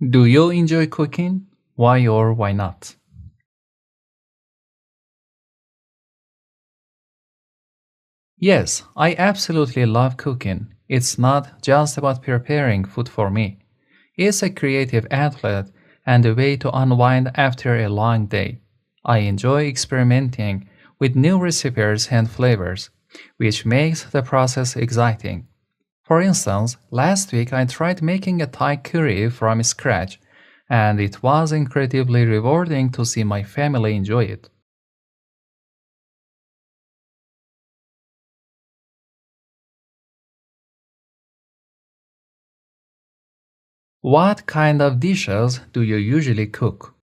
Do you enjoy cooking? Why or why not? Yes, I absolutely love cooking. It's not just about preparing food for me. It's a creative outlet and a way to unwind after a long day. I enjoy experimenting with new recipes and flavors, which makes the process exciting. For instance, last week I tried making a Thai curry from scratch, and it was incredibly rewarding to see my family enjoy it. What kind of dishes do you usually cook?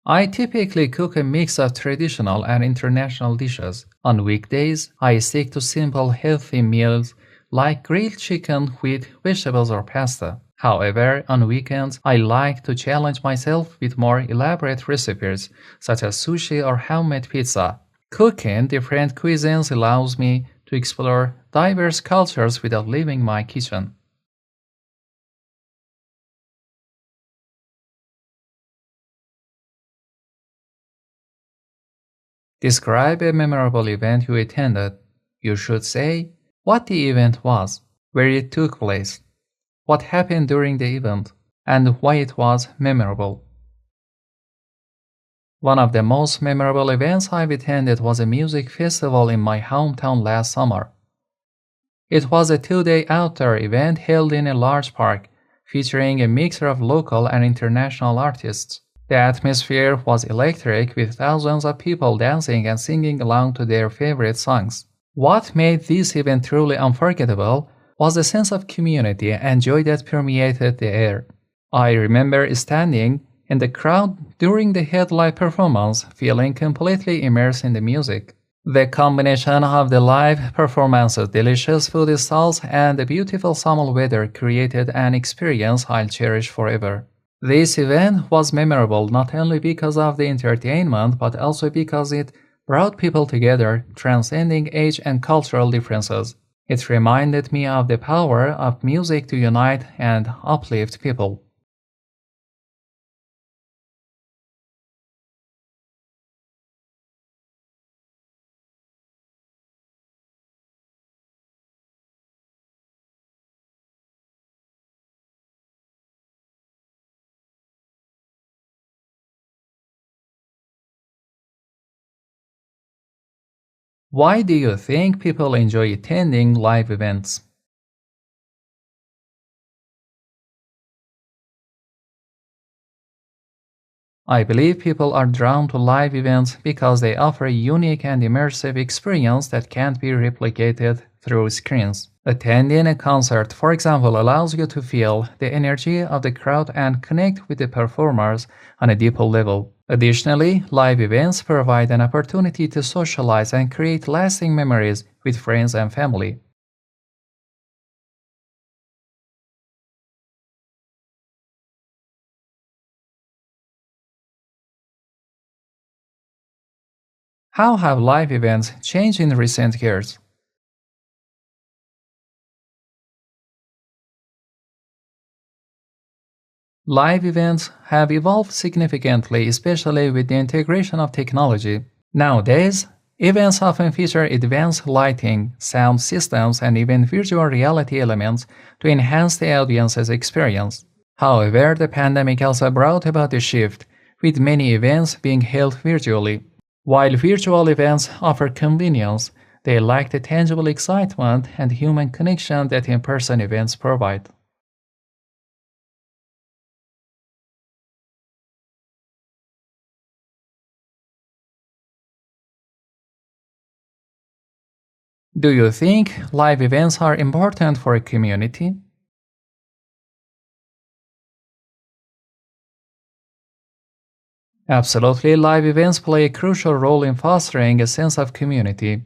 I typically cook a mix of traditional and international dishes. On weekdays, I stick to simple, healthy meals like grilled chicken with vegetables or pasta. However, on weekends, I like to challenge myself with more elaborate recipes, such as sushi or homemade pizza. Cooking different cuisines allows me to explore diverse cultures without leaving my kitchen. Describe a memorable event you attended. You should say what the event was, where it took place, what happened during the event, and why it was memorable. One of the most memorable events I've attended was a music festival in my hometown last summer. It was a 2-day outdoor event held in a large park, featuring a mixture of local and international artists. The atmosphere was electric with thousands of people dancing and singing along to their favorite songs. What made this event truly unforgettable was the sense of community and joy that permeated the air. I remember standing in the crowd during the headlight performance, feeling completely immersed in the music. The combination of the live performances, delicious food stalls, and the beautiful summer weather created an experience I'll cherish forever. This event was memorable not only because of the entertainment but also because it brought people together, transcending age and cultural differences. It reminded me of the power of music to unite and uplift people. Why do you think people enjoy attending live events? I believe people are drawn to live events because they offer a unique and immersive experience that can't be replicated through screens. Attending a concert, for example, allows you to feel the energy of the crowd and connect with the performers on a deeper level. Additionally, live events provide an opportunity to socialize and create lasting memories with friends and family. How have live events changed in recent years? Live events have evolved significantly, especially with the integration of technology. Nowadays, events often feature advanced lighting, sound systems, and even virtual reality elements to enhance the audience's experience. However, the pandemic also brought about a shift, with many events being held virtually. While virtual events offer convenience, they lack the tangible excitement and human connection that in person events provide. Do you think live events are important for a community? Absolutely, live events play a crucial role in fostering a sense of community.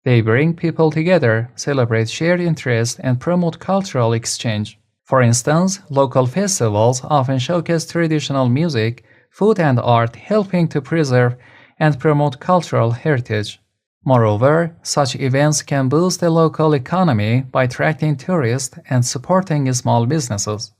They bring people together, celebrate shared interests, and promote cultural exchange. For instance, local festivals often showcase traditional music, food, and art, helping to preserve and promote cultural heritage. Moreover, such events can boost the local economy by attracting tourists and supporting small businesses.